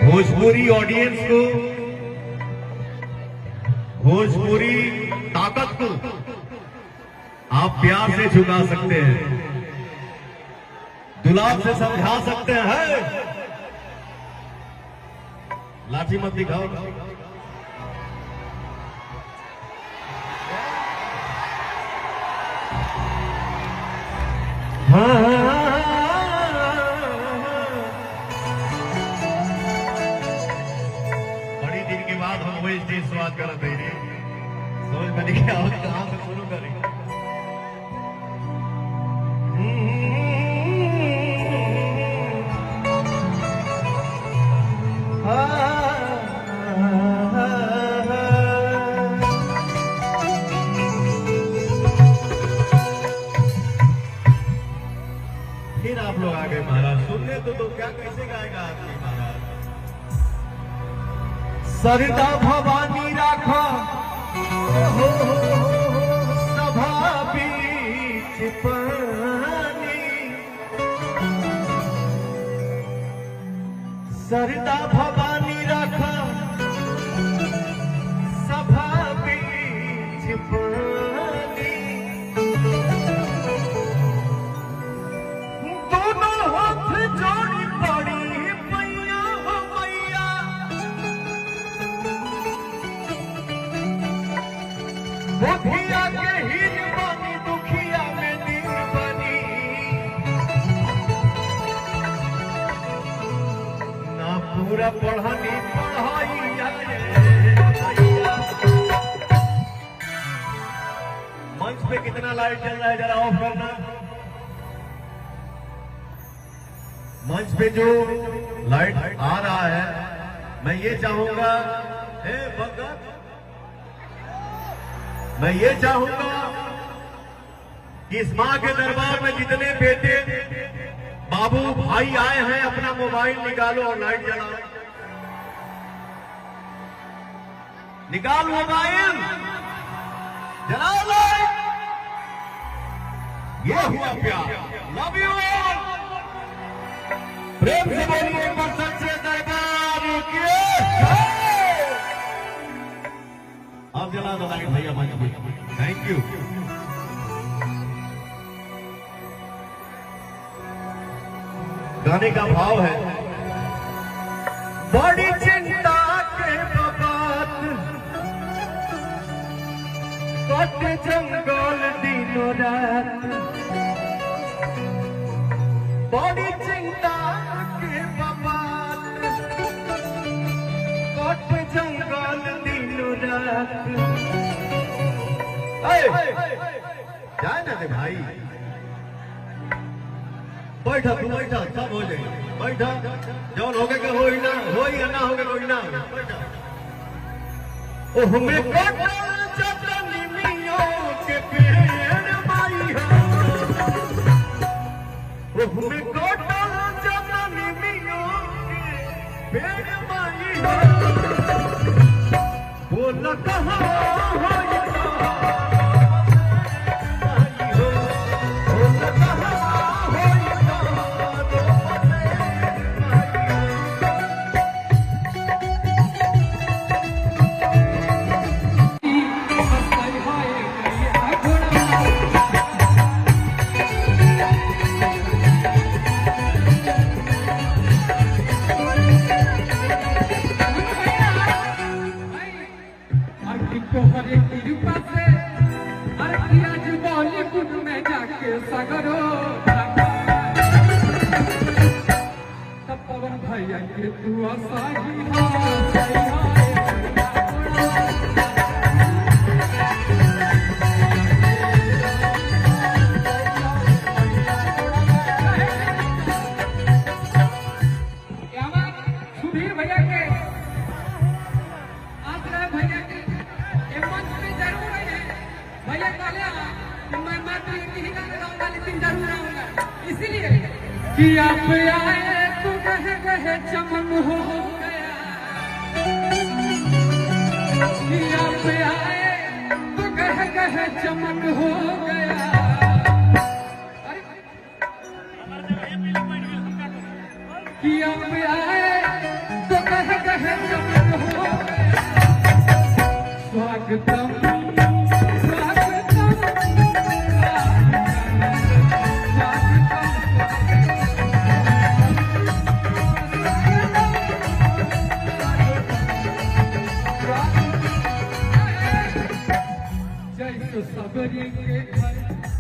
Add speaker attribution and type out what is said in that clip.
Speaker 1: Bhojpuri audience को, भोजपुरी ताकत को आप प्यार से झुका सकते हैं, दुलार से समझा सकते हैं। लाठी मत दिखाओ। बड़ी दिन के बाद हम वही स्टेज स्वाद कर रहे थे, समझ में नहीं क्या कहां से शुरू करें। फिर आप लोग आ गए महाराज, सुनने तो क्या कैसे गाएगा आपकी महाराज। सरिता भवानी राखा सभा बीच पानी, सरिता भवानी राखा सभा बीच पानी, दोनों हाथ जोड़ी पड़ी मैया हो मैया, बुधिया के हीन बनी दुखिया में दीन बनी, ना पूरा पढ़नी पढ़ाई मंच पे कितना लाइट चल रहा है जरा ऑफ करना। मंच पे जो लाइट आ रहा है, मैं ये चाहूंगा, हे भगत, मैं ये चाहूंगा कि इस मां के दरबार में जितने बेटे बाबू भाई आए हैं, अपना मोबाइल निकालो और लाइट जलाओ। निकाल मोबाइल, जलाओ लाइट। ये हुआ प्यार। Love you all. प्रेम से बोलिए एक बार सच्चे दरबार की जय। आप जला दो लाइट भैया मंच पे। Thank you. गाने का भाव है, बड़ी चिंता के बात कट जंगल दिनों रात, बड़ी चिंता के बात कट जंगल दिनों रात। जाए ना रे भाई, बैठा तू बैठा, सब हो जाएगा। बैठा, जौन हो गए हो ही ना, हो ही ना हो गए कोई ना। बैठा। ओ हमें कटल चटनी मियों के पेड़ माई हो, ओ हमें कटल चटनी मियों के पेड़ माई हो, बोल कहाँ हो ये
Speaker 2: सागरो तब पवन भैया के तू आसाही सुधीर भैया के आश्रय भैया के मंच पे जरूर है। भैया काले मैं मात्र एक ही गाना गाऊंगा, लेकिन जरूर आऊंगा, इसीलिए कि आप आए तो कहे कहे चमन हो गया, कि आप आए तो कहे कहे चमन हो गया। कि आप आए तो कहे के घर